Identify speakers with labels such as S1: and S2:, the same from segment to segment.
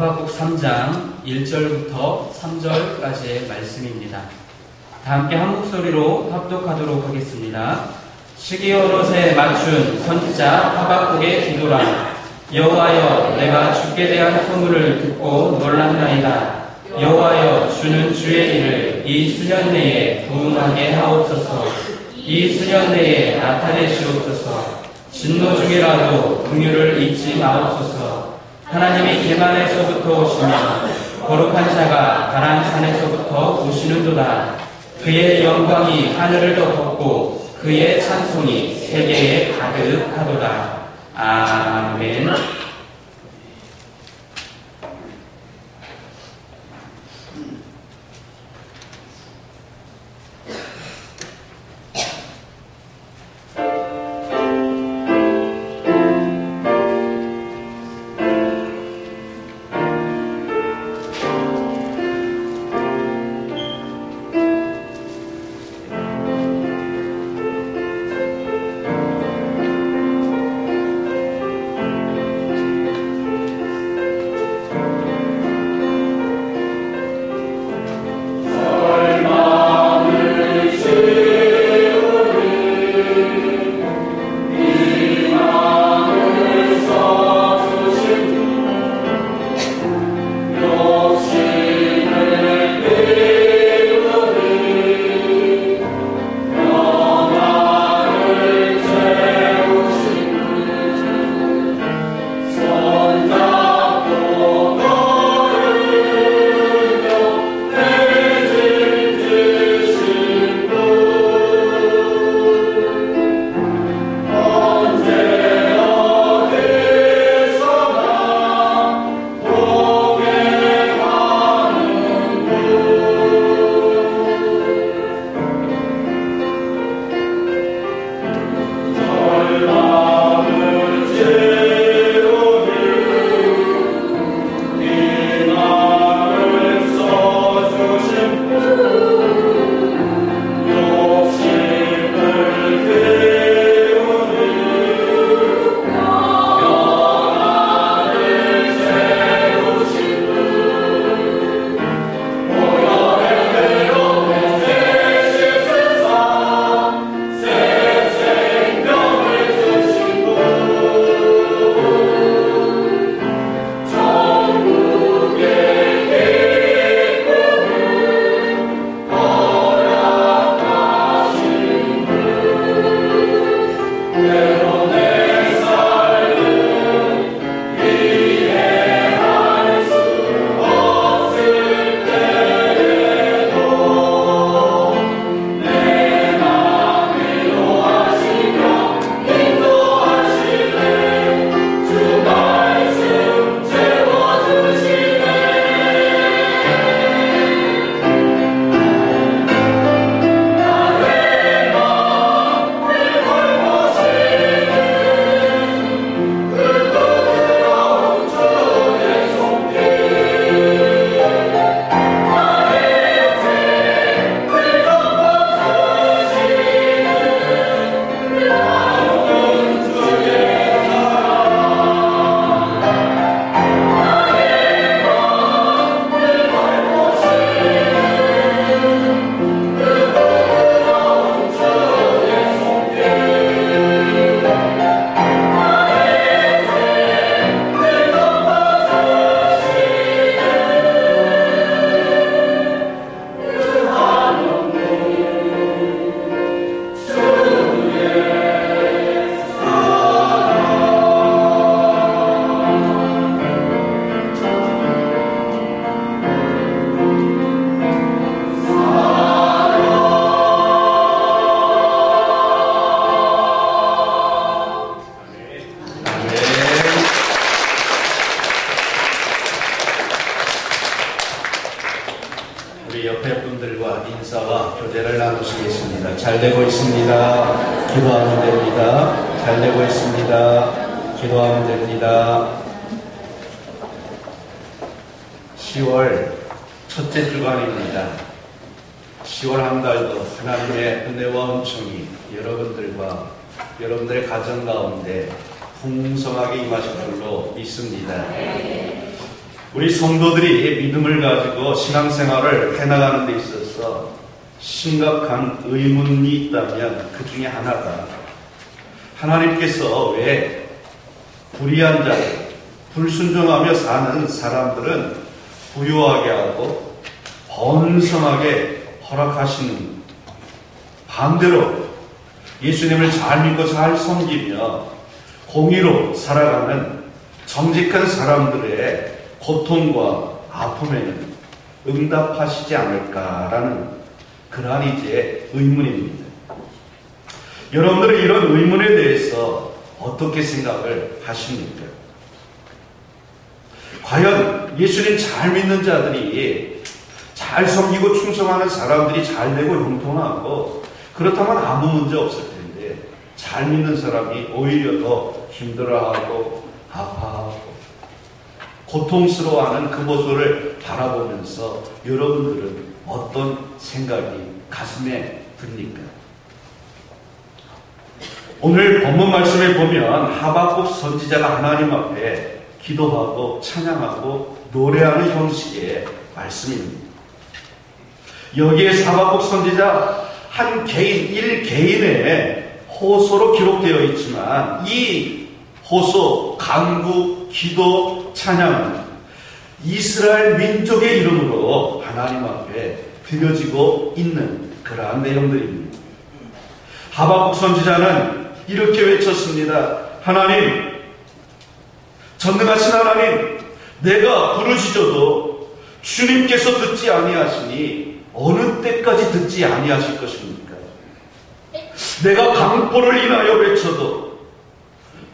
S1: 하박국 3장 1절부터 3절까지의 말씀입니다. 다 함께 한 목소리로 합독하도록 하겠습니다. 시기오롯에 맞춘 선지자 하박국의 기도라. 여호와여, 내가 주께 대한 소문을 듣고 놀랐나이다. 여호와여, 주는 주의 일을 이 수년 내에 부응하게 하옵소서. 이 수년 내에 나타내시옵소서. 진노 중이라도 긍휼을 잊지 마옵소서. 하나님이 계만에서부터 오시며 거룩한 자가 가란 산에서부터 오시는도다. 그의 영광이 하늘을 덮었고 그의 찬송이 세계에 가득하도다. 아멘.
S2: 우리 옆에 분들과 인사와 교제를 나누시겠습니다. 잘 되고 있습니다. 기도하면 됩니다. 잘 되고 있습니다. 기도하면 됩니다. 10월 첫째 주간입니다. 10월 한 달도 하나님의 은혜와 은총이 여러분들과 여러분들의 가정 가운데 풍성하게 임하실 줄로 믿습니다. 우리 성도들이 믿음을 가지고 신앙생활을 해나가는 데 있어서 심각한 의문이 있다면 그 중에 하나가 하나님께서 왜 불의한 자들, 불순종하며 사는 사람들은 부유하게 하고 번성하게 허락하시는 반대로 예수님을 잘 믿고 잘 섬기며 공의로 살아가는 정직한 사람들의 고통과 아픔에는 응답하시지 않을까라는 그러한 이제 의문입니다. 여러분들은 이런 의문에 대해서 어떻게 생각을 하십니까? 과연 예수님 잘 믿는 자들이, 잘 섬기고 충성하는 사람들이 잘 되고 형통하고 그렇다면 아무 문제 없을 텐데 잘 믿는 사람이 오히려 더 힘들어하고 아파하고 고통스러워하는 그 모습을 바라보면서 여러분들은 어떤 생각이 가슴에 듭니까? 오늘 본문 말씀에 보면 하박국 선지자가 하나님 앞에 기도하고 찬양하고 노래하는 형식의 말씀입니다. 여기에 하박국 선지자 한 개인, 일 개인의 호소로 기록되어 있지만 이 호소, 간구, 기도, 찬양은 이스라엘 민족의 이름으로 하나님 앞에 드려지고 있는 그러한 내용들입니다. 하박국 선지자는 이렇게 외쳤습니다. 하나님, 전능하신 하나님, 내가 부르짖어도 주님께서 듣지 아니하시니 어느 때까지 듣지 아니하실 것입니까? 내가 강포를 인하여 외쳐도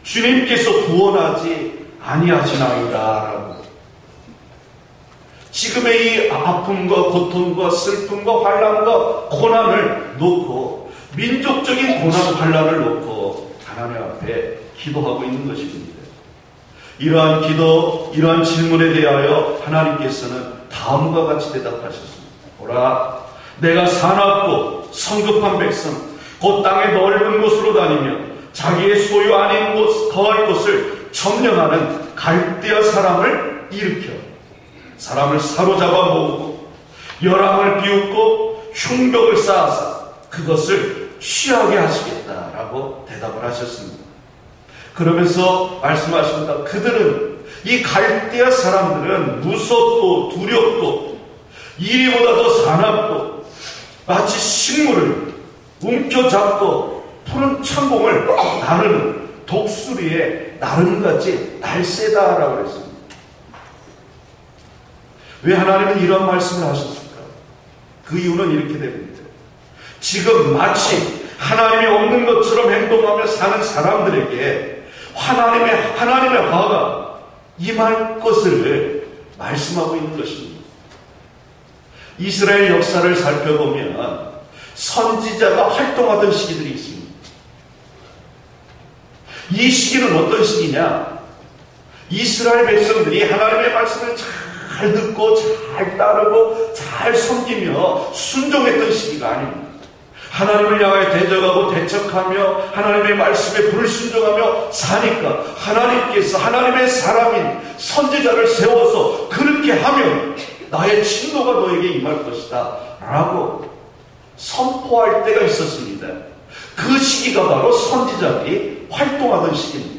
S2: 주님께서 구원하지 아니하시나이다라고. 지금의 이 아픔과 고통과 슬픔과 환난과 고난을 놓고, 민족적인 고난 환난을 놓고 하나님 앞에 기도하고 있는 것입니다. 이러한 기도, 이러한 질문에 대하여 하나님께서는 다음과 같이 대답하셨습니다. 보라, 내가 사납고 성급한 백성, 곧 땅의 넓은 곳으로 다니며 자기의 소유 아닌 곳, 거할 곳을 점령하는 갈대아 사람을 일으켜 사람을 사로잡아 모으고 열왕을 비웃고 흉벽을 쌓아서 그것을 취하게 하시겠다라고 대답을 하셨습니다. 그러면서 말씀하십니다. 그들은, 이 갈대아 사람들은 무섭고 두렵고 이리보다 더 사납고 마치 식물을 움켜잡고 푸른 창공을 나르는 독수리의 나름같이 날쌔다라고 했습니다. 왜 하나님은 이런 말씀을 하셨을까? 그 이유는 이렇게 됩니다. 지금 마치 하나님이 없는 것처럼 행동하며 사는 사람들에게 하나님의 화가 임할 것을 말씀하고 있는 것입니다. 이스라엘 역사를 살펴보면 선지자가 활동하던 시기들이 있습니다. 이 시기는 어떤 시기냐? 이스라엘 백성들이 하나님의 말씀을 잘 듣고 잘 따르고 잘 섬기며 순종했던 시기가 아닙니다. 하나님을 향하여 대적하고 대척하며 하나님의 말씀에 불순종하며 사니까 하나님께서 하나님의 사람인 선지자를 세워서 그렇게 하면 나의 진노가 너에게 임할 것이다 라고 선포할 때가 있었습니다. 그 시기가 바로 선지자들이 활동하던 시기입니다.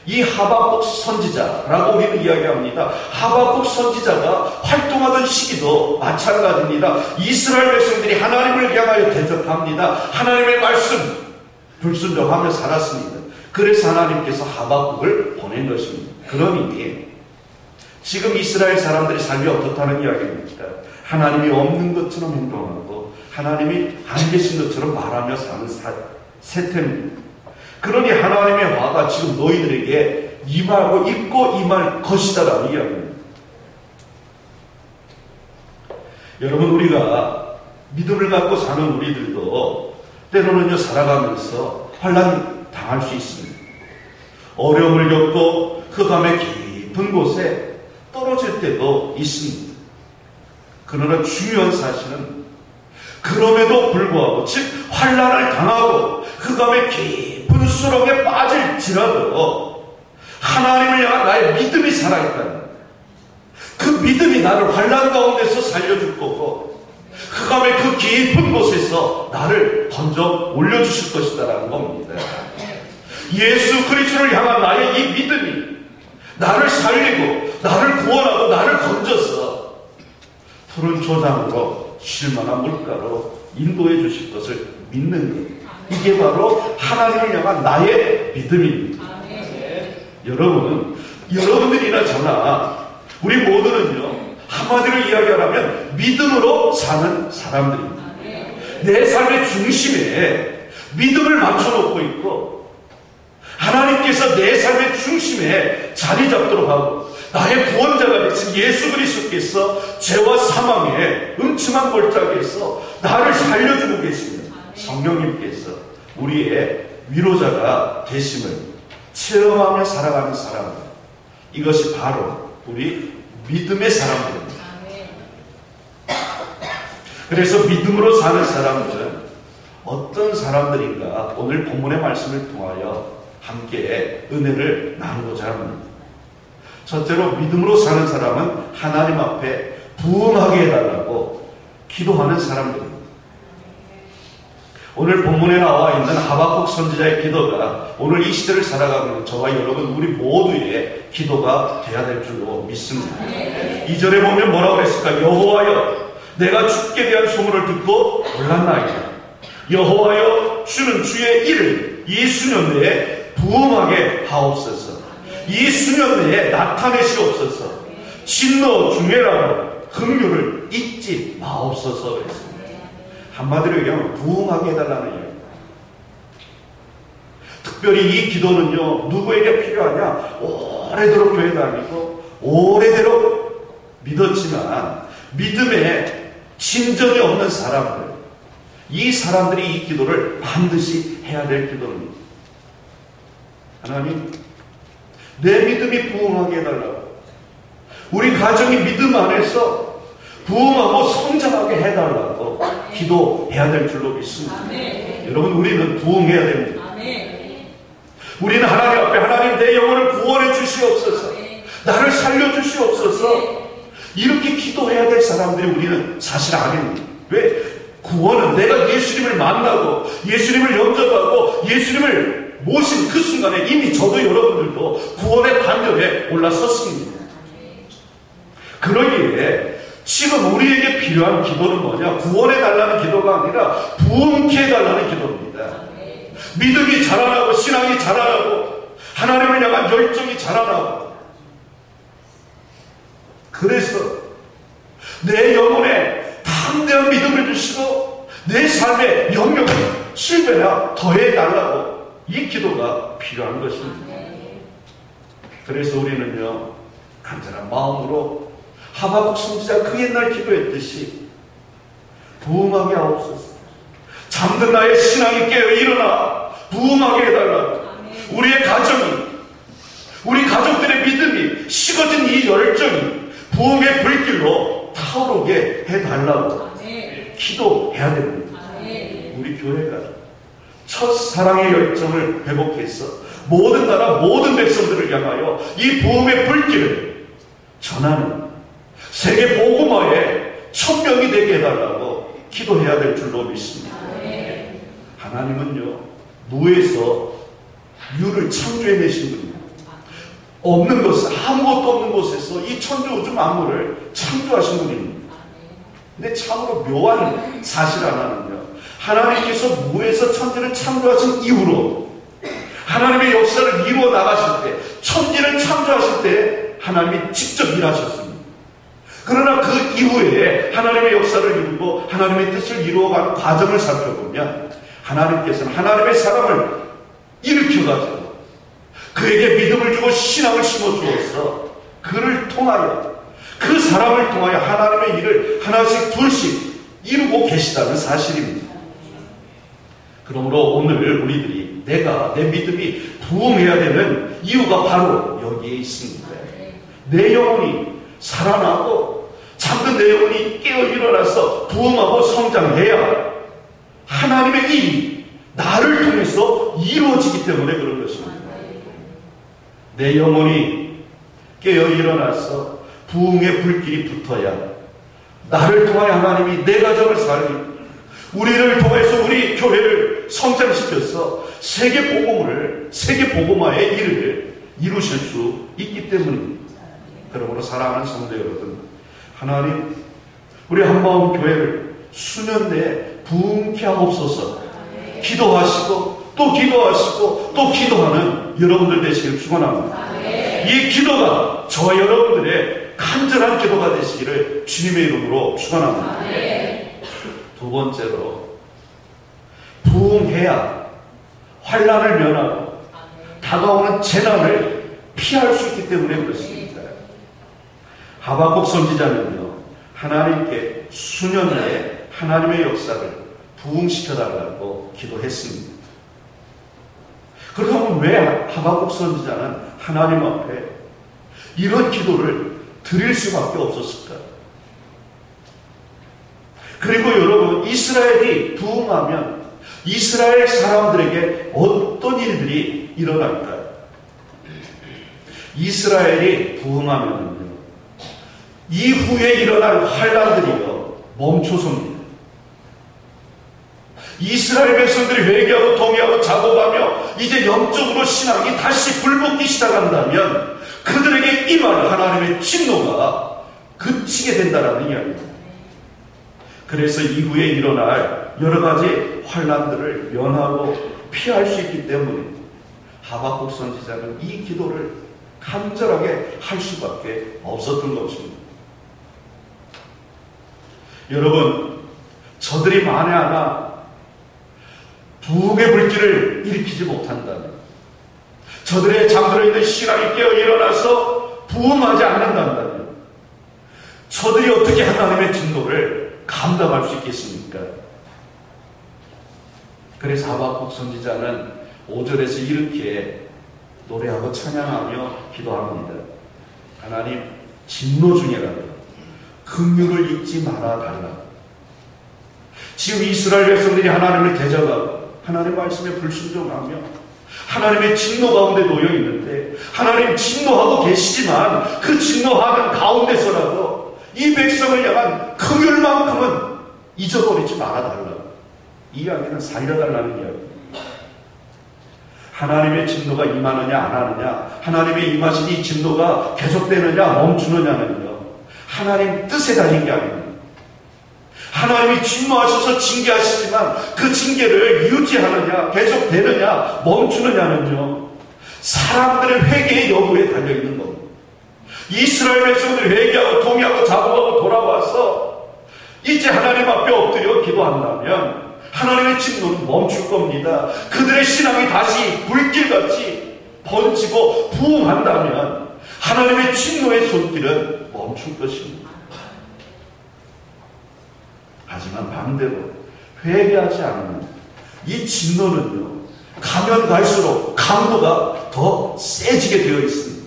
S2: 이 하박국 선지자라고 우리는 이야기합니다. 하박국 선지자가 활동하던 시기도 마찬가지입니다. 이스라엘 백성들이 하나님을 향하여 대적합니다. 하나님의 말씀 불순종하며 살았습니다. 그래서 하나님께서 하박국을 보낸 것입니다. 그러니 지금 이스라엘 사람들의 삶이 어떻다는 이야기입니까? 하나님이 없는 것처럼 행동하고 하나님이 안 계신 것처럼 말하며 사는 세태입니다. 그러니 하나님의 화가 지금 너희들에게 임하고 있고 임할 것이다라는 이야기입니다. 여러분, 우리가 믿음을 갖고 사는 우리들도 때로는요 살아가면서 환난 당할 수 있습니다. 어려움을 겪고 흑암의 깊은 곳에 떨어질 때도 있습니다. 그러나 중요한 사실은 그럼에도 불구하고, 즉 환난을 당하고 흑암의 깊은 수렁에 빠질지라도 하나님을 향한 나의 믿음이 살아있다는, 그 믿음이 나를 환난 가운데서 살려줄 거고 흑암의 그 깊은 곳에서 나를 건져 올려주실 것이다라는 겁니다. 예수 그리스도를 향한 나의 이 믿음이 나를 살리고 나를 구원하고 나를 건져서 푸른 초장으로 쉴만한 물가로 인도해 주실 것을 믿는 것, 이게 바로 하나님을 향한 나의 믿음입니다. 여러분들이나 저나 우리 모두는요, 한마디로 이야기하라면 믿음으로 사는 사람들입니다. 내 삶의 중심에 믿음을 맞춰놓고 있고 하나님께서 내 삶의 중심에 자리 잡도록 하고 나의 구원자가 되신 예수 그리스도께서 죄와 사망의 음침한 골짜기에서 나를 살려주고 계십니다. 성령님께서 우리의 위로자가 되심을 체험하며 살아가는 사람들, 이것이 바로 우리 믿음의 사람들입니다. 그래서 믿음으로 사는 사람들은 어떤 사람들인가 오늘 본문의 말씀을 통하여 함께 은혜를 나누고자 합니다. 첫째로 믿음으로 사는 사람은 하나님 앞에 부응하게 해달라고 기도하는 사람들입니다. 오늘 본문에 나와 있는 하박국 선지자의 기도가 오늘 이 시대를 살아가고 있는 저와 여러분 우리 모두의 기도가 돼야 될 줄로 믿습니다. 2절에 보면 뭐라고 그랬을까? 여호와여, 내가 주께 대한 소문을 듣고 놀랐나이다. 여호와여, 주는 주의 일을 이 수년 내에 부응하게 하옵소서. 이 수년 내에 나타내시옵소서. 진노 중회라고 긍휼을 잊지 마옵소서 그랬습니다. 한마디로 얘기하면 부응하게 해달라는 이야기입니다. 특별히 이 기도는요, 누구에게 필요하냐? 오래도록 교회 다니고 오래도록 믿었지만 믿음에 진전이 없는 사람들, 이 사람들이 이 기도를 반드시 해야 될 기도입니다. 하나님, 내 믿음이 부응하게 해달라고, 우리 가정이 믿음 안에서 부응하고 성장하게 해달라고 기도해야 될 줄로 믿습니다. 여러분, 우리는 부응해야 됩니다. 우리는 하나님 앞에, 하나님 내 영혼을 구원해 주시옵소서, 나를 살려 주시옵소서, 이렇게 기도해야 될 사람들이 우리는 사실 아닙니다. 왜? 구원은 내가 예수님을 만나고 예수님을 영접하고 예수님을 모신 그 순간에 이미 저도 여러분들도 구원의 반열에 올라섰습니다. 그러기에 지금 우리에게 필요한 기도는 뭐냐? 구원해달라는 기도가 아니라 부응케 해달라는 기도입니다. 믿음이 자라나고 신앙이 자라나고 하나님을 향한 열정이 자라나고, 그래서 내 영혼에 담대한 믿음을 주시고 내 삶의 영역을 7배나 더해달라고 이 기도가 필요한 것입니다. 그래서 우리는요, 간절한 마음으로 하박국 선지자 그 옛날 기도했듯이 부응하게 하옵소서. 잠든 나의 신앙이 깨어 일어나 부응하게 해달라고. 우리의 가정이, 우리 가족들의 믿음이 식어진 이 열정이 부흥의 불길로 타오르게 해달라고 기도해야 됩니다. 우리 교회가 첫 사랑의 열정을 회복해서 모든 나라 모든 백성들을 향하여 이 부흥의 불길을 전하는 세계 복음화의 천명이 되게 해달라고 기도해야 될 줄로 믿습니다. 하나님은요, 무에서 유를 창조해내신 분입니다. 없는 곳, 아무것도 없는 곳에서 이 천주 우주 만물을 창조하신 분입니다. 근데 참으로 묘한 사실 하나는요, 하나님께서 무에서 천지를 창조하신 이후로 하나님의 역사를 이루어 나가실 때, 천지를 창조하실 때 하나님이 직접 일하셨습니다. 그러나 그 이후에 하나님의 역사를 이루고 하나님의 뜻을 이루어가는 과정을 살펴보면 하나님께서는 하나님의 사람을 일으켜가지고 그에게 믿음을 주고 신앙을 심어주어서 그를 통하여, 그 사람을 통하여 하나님의 일을 하나씩 둘씩 이루고 계시다는 사실입니다. 그러므로 오늘 우리들이 내 믿음이 부응해야 되는 이유가 바로 여기에 있습니다. 내 영혼이 살아나고 잠든 내 영혼이 깨어 일어나서 부응하고 성장해야 하나님의 일이 나를 통해서 이루어지기 때문에 그런 것입니다. 내 영혼이 깨어 일어나서 부흥의 불길이 붙어야 나를 통하여 하나님이 내 가정을 살리고 우리를 통해서 우리 교회를 성장시켜서 세계 복음화의 일을 이루실 수 있기 때문입니다. 그러므로 사랑하는 성도 여러분, 하나님 우리 한마음 교회를 수년 내에 부흥케 하옵소서. 기도하시고 또 기도하시고 또 기도하는 여러분들 되시길 축원합니다. 이 기도가 저와 여러분들의 간절한 기도가 되시기를 주님의 이름으로 축원합니다. 두 번째로, 부흥해야 환난을 면하고 다가오는 재난을 피할 수 있기 때문에 그렇습니다. 하박국 선지자는요, 하나님께 수년 내에 하나님의 역사를 부흥시켜달라고 기도했습니다. 그러면 왜 하박국 선지자는 하나님 앞에 이런 기도를 드릴 수밖에 없었을까? 그리고 여러분, 이스라엘이 부흥하면 이스라엘 사람들에게 어떤 일들이 일어날까요? 이스라엘이 부흥하면요, 이후에 일어날 환난들이요 멈춰섭니다. 이스라엘 백성들이 회개하고 통회하고 작업하며 이제 영적으로 신앙이 다시 불붙기 시작한다면 그들에게 임할 하나님의 진노가 그치게 된다는 이야기입니다. 그래서 이후에 일어날 여러 가지 환난들을 면하고 피할 수 있기 때문에 하박국 선지자는 이 기도를 간절하게 할 수밖에 없었던 것입니다. 여러분, 저들이 만에 하나 부흥의 불길을 일으키지 못한다면, 저들의 잠들어 있는 신앙이 깨어 일어나서 부흥하지 않는다면 저들이 어떻게 하나님의 진노를 감당할 수 있겠습니까? 그래서 하박국 선지자는 5절에서 이렇게 노래하고 찬양하며 기도합니다. 하나님, 진노 중에라도 긍휼을 잊지 말아 달라. 지금 이스라엘 백성들이 하나님을 대적하고 하나님 말씀에 불순종하며 하나님의 진노 가운데 놓여 있는데, 하나님 진노하고 계시지만 그 진노하는 가운데서라도 이 백성을 향한 긍휼만큼은 잊어버리지 말아달라. 이 이야기는 살려달라는 이야기입니다. 하나님의 진노가 임하느냐 안 하느냐, 하나님의 임하신 이 진노가 계속되느냐 멈추느냐는요, 하나님 뜻에 달린 게 아닙니다. 하나님이 진노하셔서 징계하시지만 그 징계를 유지하느냐, 계속되느냐, 멈추느냐는요, 사람들의 회개의 여부에 달려있는 겁니다. 이스라엘 백성들이 회개하고 통회하고 작업하고 돌아와서 이제 하나님 앞에 엎드려 기도한다면 하나님의 진노는 멈출 겁니다. 그들의 신앙이 다시 불길같이 번지고 부흥한다면 하나님의 진노의 손길은 멈출 것입니다. 하지만 반대로 회개하지 않으면 이 진노는요, 가면 갈수록 강도가 더 세지게 되어 있습니다.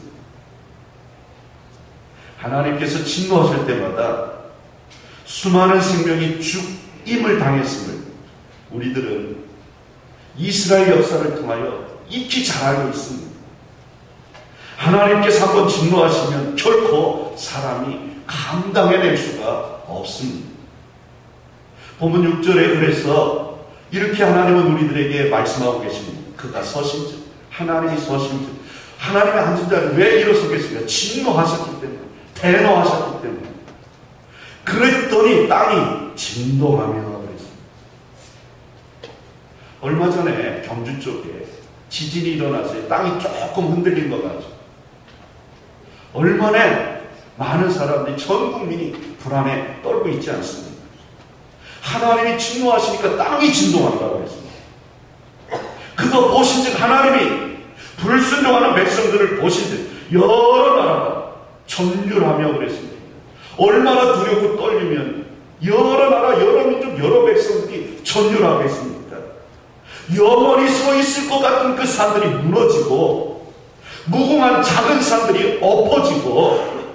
S2: 하나님께서 진노하실 때마다 수많은 생명이 죽임을 당했음을 우리들은 이스라엘 역사를 통하여 익히 잘 알고 있습니다. 하나님께서 한번 진노하시면 결코 사람이 감당해낼 수가 없습니다. 본문 6절에 그래서 이렇게 하나님은 우리들에게 말씀하고 계십니다. 그가 서신즉, 하나님이 서신즉, 하나님의 앉은 자는 왜 일어서겠습니까? 진노하셨기 때문에, 대노하셨기 때문에. 그랬더니 땅이 진동하며 그랬습니다. 얼마 전에 경주 쪽에 지진이 일어나서 땅이 조금 흔들린 것 같죠. 얼마나 많은 사람들이, 전 국민이 불안에 떨고 있지 않습니까? 하나님이 진노하시니까 땅이 진동한다고 했습니다. 그거 보신즉, 하나님이 불순종하는 백성들을 보신즉 여러 나라가 전율하며 그랬습니다. 얼마나 두렵고 떨리면 여러 나라, 여러 민족, 여러 백성들이 전율하겠습니까? 영원히 서 있을 것 같은 그 산들이 무너지고 무궁한 작은 산들이 엎어지고,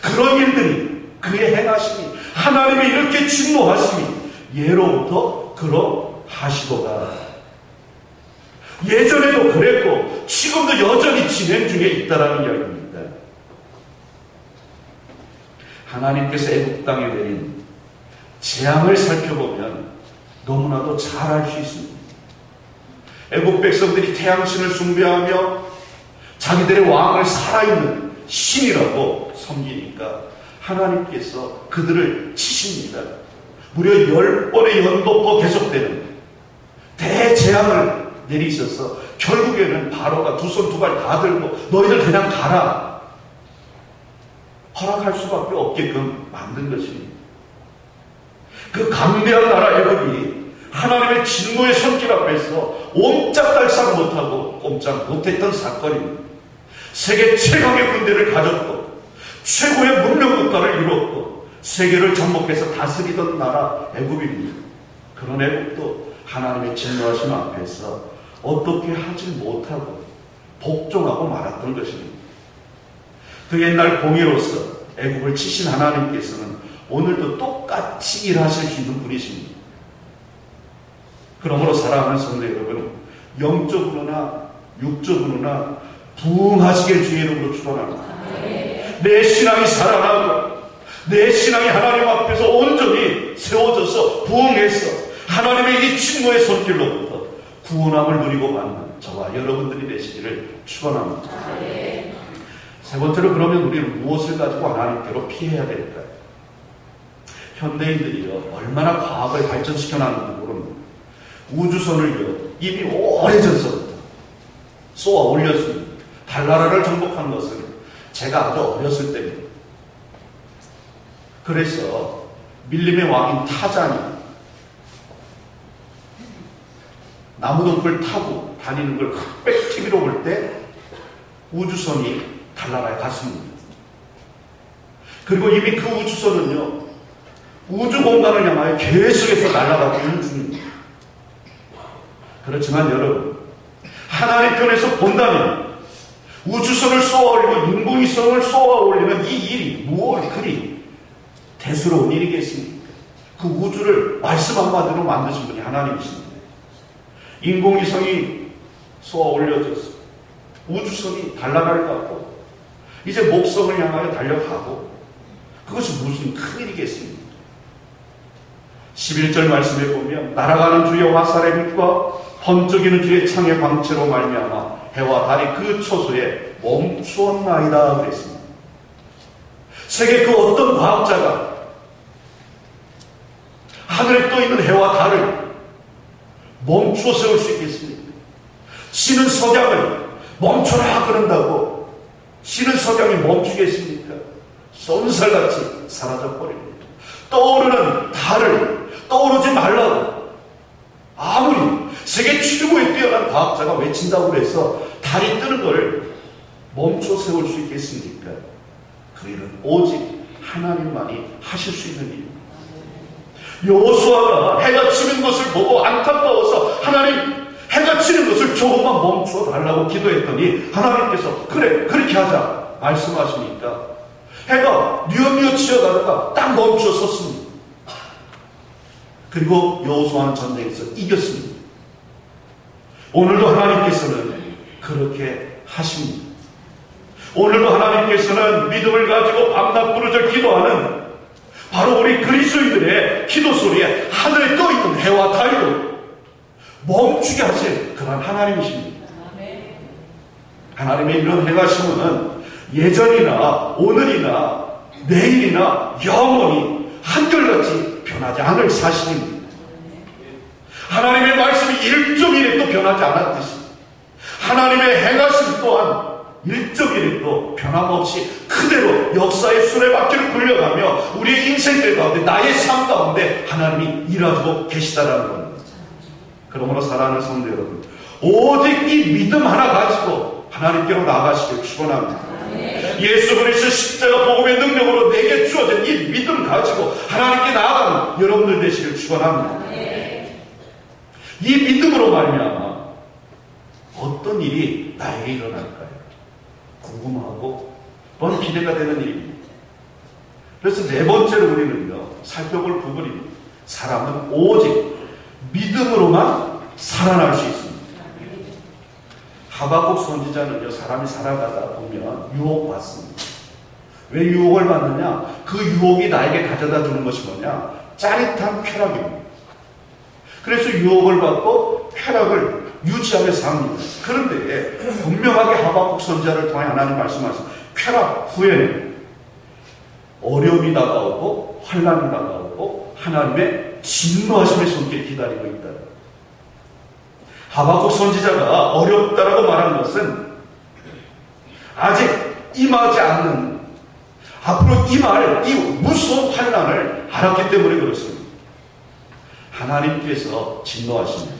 S2: 그런 일들이, 그의 행하심이, 하나님이 이렇게 진노하심이 예로부터 그러하시도다. 예전에도 그랬고 지금도 여전히 진행 중에 있다라는 이야기입니다. 하나님께서 애굽 땅에 내린 재앙을 살펴보면 너무나도 잘 알 수 있습니다. 애굽 백성들이 태양신을 숭배하며 자기들의 왕을 살아있는 신이라고 섬기니까 하나님께서 그들을 치십니다. 무려 10번의 연도가 계속되는 대재앙을 내리셔서 결국에는 바로가 두 손 두 발 다 들고 너희들 그냥 가라 허락할 수밖에 없게끔 만든 것입니다. 그 강대한 나라 애굽이 하나님의 진노의 손길 앞에서 옴짝달싹 못하고 꼼짝 못했던 사건입니다. 세계 최강의 군대를 가졌고 최고의 문명국가를 이뤘고 세계를 접목해서 다스리던 나라 애굽입니다. 그런 애굽도 하나님의 진노하심 앞에서 어떻게 하지 못하고 복종하고 말았던 것입니다. 그 옛날 공의로서 애굽을 치신 하나님께서는 오늘도 똑같이 일하실 수 있는 분이십니다. 그러므로 사랑하는 성도 여러분, 영적으로나 육적으로나 부흥하시길 주의 이름으로 축원합니다. 내 신앙이 살아나고 내 신앙이 하나님 앞에서 온전히 세워져서 부흥해서 하나님의 이 진노의 손길로부터 구원함을 누리고 받는 저와 여러분들이 되시기를 축원합니다. 세 번째로 그러면 우리는 무엇을 가지고 하나님께로 피해야 될까요? 현대인들이요 얼마나 과학을 발전시켜 놨는지 모릅니다. 우주선을요 이미 오래전서부터 쏘아 올렸습니다. 달나라를 정복한 것은 제가 아주 어렸을 때입니다. 그래서 밀림의 왕인 타잔이 나무덤불 타고 다니는 걸 흑백 TV로 볼 때 우주선이 달나라에 갔습니다. 그리고 이미 그 우주선은요 우주 공간을 향하여 계속해서 날아가고 있는 중입니다. 그렇지만 여러분 하나님 편에서 본다면 우주선을 쏘아 올리고 인공위성을 쏘아 올리는 이 일이 무엇 그리 대수로운 일이겠습니까? 그 우주를 말씀 한마디로 만드신 분이 하나님이십니다. 인공위성이 쏘아 올려져서 우주선이 달나라를 가고 이제 목성을 향하여 달려가고 그것이 무슨 큰일이겠습니까? 11절 말씀에 보면 날아가는 주의 화살의 빛과 번쩍이는 주의 창의 광채로 말미암아 해와 달이 그 초소에 멈추었나이다 그랬습니다. 세계 그 어떤 과학자가 하늘에 떠있는 해와 달을 멈추어 세울 수 있겠습니까? 신은 석양을 멈춰라 그런다고 신은 석양이 멈추겠습니까? 쏜살같이 사라져버립니다. 떠오르는 달을 떠오르지 말라고 아무리 세계 최고의 뛰어난 과학자가 외친다고 해서 달이 뜨는 걸 멈춰 세울 수 있겠습니까? 그 일은 오직 하나님만이 하실 수 있는 일입니다. 여호수아가 해가 치는 것을 보고 안타까워서 하나님 해가 치는 것을 조금만 멈춰 달라고 기도했더니 하나님께서 그래 그렇게 하자 말씀하시니까 해가 뉘엿뉘엿 치어가다가 딱 멈춰 섰습니다. 그리고 여호수아는 전쟁에서 이겼습니다. 오늘도 하나님께서는 그렇게 하십니다. 오늘도 하나님께서는 믿음을 가지고 밤낮 부르짖어 기도하는 바로 우리 그리스도인들의 기도 소리에 하늘에 떠있는 해와 달도 멈추게 하실 그런 하나님이십니다. 하나님의 이런 행하심은 예전이나 오늘이나 내일이나 영원히 한결같이 변하지 않을 사실입니다. 하나님의 말씀이 1.1에도 변하지 않았듯이 하나님의 행하심 또한 1.1에도 변함없이 그대로 역사의 수레바퀴를 굴려가며 우리의 인생들 가운데 나의 삶 가운데 하나님이 일하고 계시다라는 겁니다. 그러므로 사랑하는 성도 여러분 오직 이 믿음 하나 가지고 하나님께로 나아가시길 축원합니다. 예수 그리스도 십자가 복음의 능력으로 내게 주어진 이 믿음 가지고 하나님께 나아가는 여러분들 되시길 축원합니다. 이 믿음으로 말미암아 어떤 일이 나에게 일어날까요? 궁금하고 또한 기대가 되는 일입니다. 그래서 네 번째로 우리는요 살펴볼 부분입니다. 사람은 오직 믿음으로만 살아날 수 있습니다. 하박국 선지자는요, 사람이 살아가다 보면 유혹받습니다. 왜 유혹을 받느냐? 그 유혹이 나에게 가져다 주는 것이 뭐냐? 짜릿한 쾌락입니다. 그래서 유혹을 받고 쾌락을 유지하며 삽니다. 그런데 분명하게 하박국 선지자를 통해 하나님 말씀하신 쾌락 후에는 어려움이 다가오고 환난이 다가오고 하나님의 진노하심의 손길이 기다리고 있다. 하박국 선지자가 어렵다라고 말한 것은 아직 임하지 않는, 앞으로 임할 이 무서운 환난을 알았기 때문에 그렇습니다. 하나님께서 진노하시면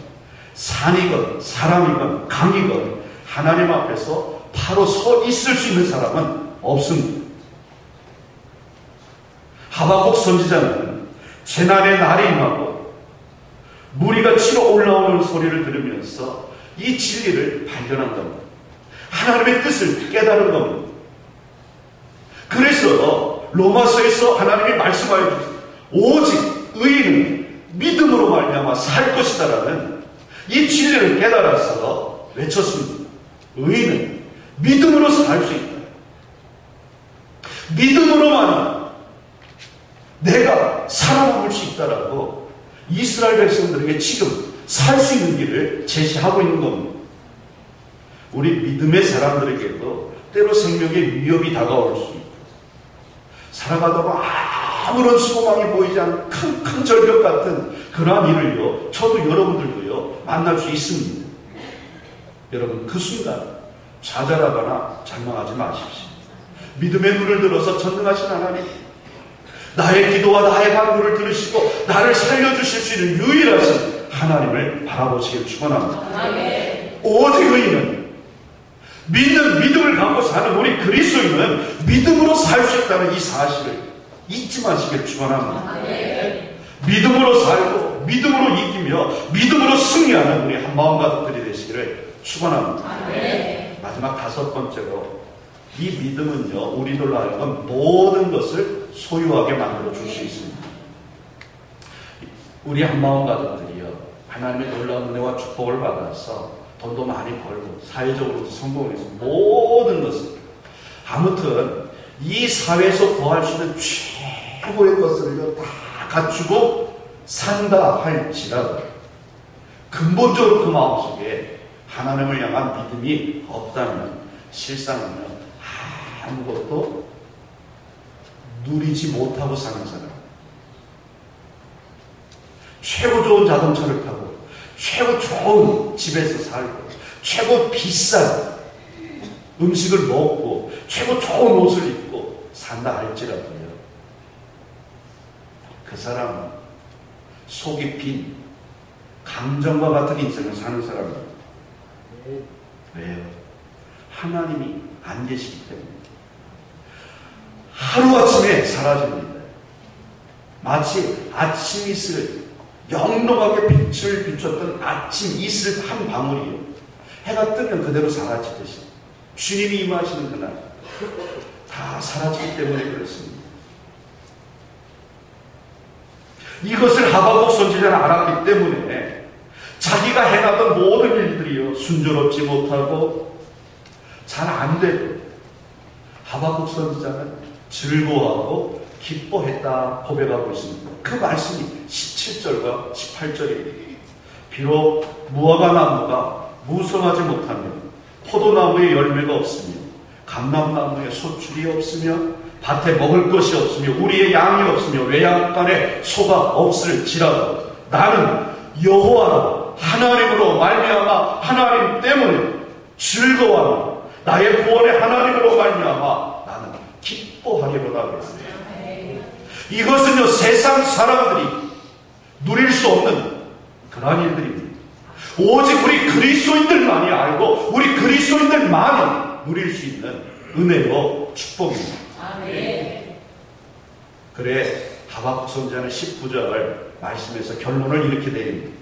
S2: 산이건 사람이건 강이건 하나님 앞에서 바로 서 있을 수 있는 사람은 없습니다. 하박국 선지자는 재난의 날이 임하고 무리가 치러 올라오는 소리를 들으면서 이 진리를 발견한 겁니다. 하나님의 뜻을 깨달은 겁니다. 그래서 로마서에서 하나님이 말씀하여 주셨습니다. 오직 의인은 믿음으로 말미암아 살 것이다라는 이 진리를 깨달아서 외쳤습니다. 의인은 믿음으로 살 수 있다. 믿음으로만 내가 살아남을 수 있다라고 이스라엘 백성들에게 지금 살 수 있는 길을 제시하고 있는 겁니다. 우리 믿음의 사람들에게도 때로 생명의 위협이 다가올 수 있고 살아가다가 아무런 소망이 보이지 않는 큰 절벽 같은 그러한 일을요, 저도 여러분들도요 만날 수 있습니다. 여러분, 그 순간 좌절하거나 절망하지 마십시오. 믿음의 눈을 들어서 전능하신 하나님, 나의 기도와 나의 간구를 들으시고 나를 살려주실 수 있는 유일하신 하나님을 바라보시길 축원합니다. 오직 의인은, 믿는 믿음을 갖고 사는 우리 그리스도인은 믿음으로 살 수 있다는 이 사실을 잊지 마시길 축원합니다. 믿음으로 살고 믿음으로 이기며 믿음으로 승리하는 우리 한마음 가족들이 되시기를 축원합니다. 마지막 5번째로, 이 믿음은요 우리들로 하여금 모든 것을 소유하게 만들어 줄 수 있습니다. 우리 한마음 가족들이요 하나님의 놀라운 은혜와 축복을 받아서 돈도 많이 벌고 사회적으로도 성공해서 모든 것을, 아무튼 이 사회에서 구할 수 있는 최고의 것을요 다 갖추고 산다 할지라도 근본적으로 그 마음속에 하나님을 향한 믿음이 없다면 실상은요 아무것도 누리지 못하고 사는 사람, 최고 좋은 자동차를 타고 최고 좋은 집에서 살고 최고 비싼 음식을 먹고 최고 좋은 옷을 입고 산다 할지라도요 그 사람은 속이 빈 감정과 같은 인생을 사는 사람입니다. 왜요? 하나님이 안 계시기 때문에 하루아침에 사라집니다. 마치 아침 이슬, 영롱하게 빛을 비췄던 아침 이슬 한 방울이요 해가 뜨면 그대로 사라지듯이 주님이 임하시는 그날 다 사라지기 때문에 그렇습니다. 이것을 하박국 선지자는 알았기 때문에 자기가 행하던 모든 일들이요 순조롭지 못하고 잘 안 되고 하박국 선지자는 즐거워하고 기뻐했다 고백하고 있습니다. 그 말씀이 17절과 18절입니다. 비록 무화과 나무가 무성하지 못하며 포도나무에 열매가 없으며 감람나무에 소출이 없으며 밭에 먹을 것이 없으며 우리의 양이 없으며 외양간에 소가 없을지라도 나는 여호와로 하나님으로 말미암아 하나님 때문에 즐거워하며 나의 구원의 하나님으로 말미암아 나는 기뻐하리로다 그랬습니다. 이것은요 세상 사람들이 누릴 수 없는 그러한 일들입니다. 오직 우리 그리스도인들만이 알고 우리 그리스도인들만이 누릴 수 있는 은혜로 축복입니다. 그래 하박국 선지자는 19절 말씀에서 결론을 이렇게 내립니다.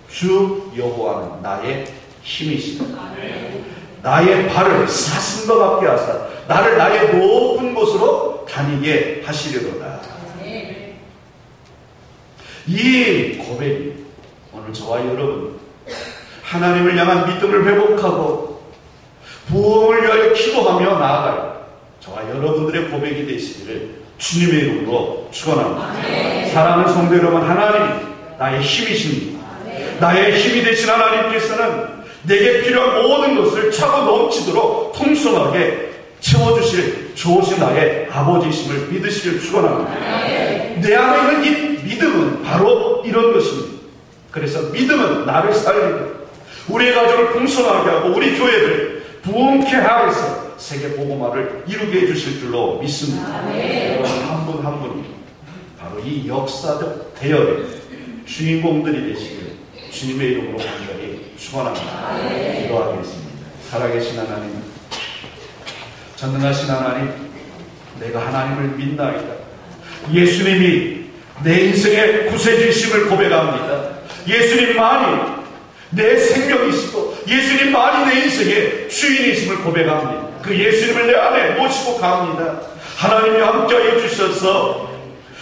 S2: 주 여호와는 나의 힘이시다. 나의 발을 사슴과 같게 하사 나를 나의 높은 곳으로 다니게 하시려도다. 이 고백이 오늘 저와 여러분 하나님을 향한 믿음을 회복하고 부흥을 위하여 기도하며 나아가요. 저와 여러분들의 고백이 되시기를 주님의 이름으로 축원합니다. 사랑하는 성도 여러분, 하나님이 나의 힘이십니다. 나의 힘이 되신 하나님께서는 내게 필요한 모든 것을 차고 넘치도록 풍성하게 채워주실 좋으신 나의 아버지이심을 믿으시길 축원합니다. 내 안에 있는 이 믿음은 바로 이런 것입니다. 그래서 믿음은 나를 살리고 우리의 가족을 풍성하게 하고 우리 교회를 부흥케 하여서 세계 복음화를 이루게 해주실 줄로 믿습니다. 여러분 한 분 한 분이 바로 이 역사적 대열의 주인공들이 되시길 주님의 이름으로 간절히 축원합니다. 기도하겠습니다. 살아계신 하나님, 전능하신 하나님, 내가 하나님을 믿나이다. 예수님이 내 인생의 구세주심을 고백합니다. 예수님만이 내 생명이시고 예수님만이 내 인생의 주인이심을 고백합니다. 그 예수님을 내 안에 모시고 갑니다. 하나님이 함께하여 주셔서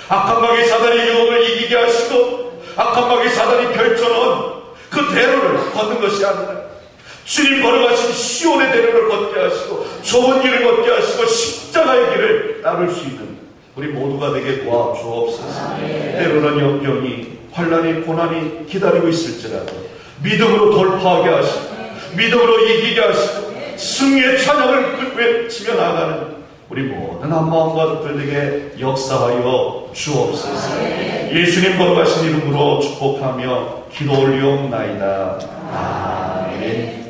S2: 악한 마귀 사단의 유혹을 이기게 하시고 악한 마귀 사단이 펼쳐놓은 그 대로를 걷는 것이 아니라 주님 걸어가신 시온의 대로를 걷게 하시고 좁은 길을 걷게 하시고 십자가의 길을 따를 수 있는 우리 모두가 되게 도와주옵소서. 때로는 역경이 환난이 고난이 기다리고 있을지라도 믿음으로 돌파하게 하시고 믿음으로 이기게 하시고 승리의 찬양을 외치며 나가는 우리 모든 한마음 가족들에게 역사하여 주옵소서. 예수님 걸어가신 이름으로 축복하며 기도 올리옵나이다. 아멘.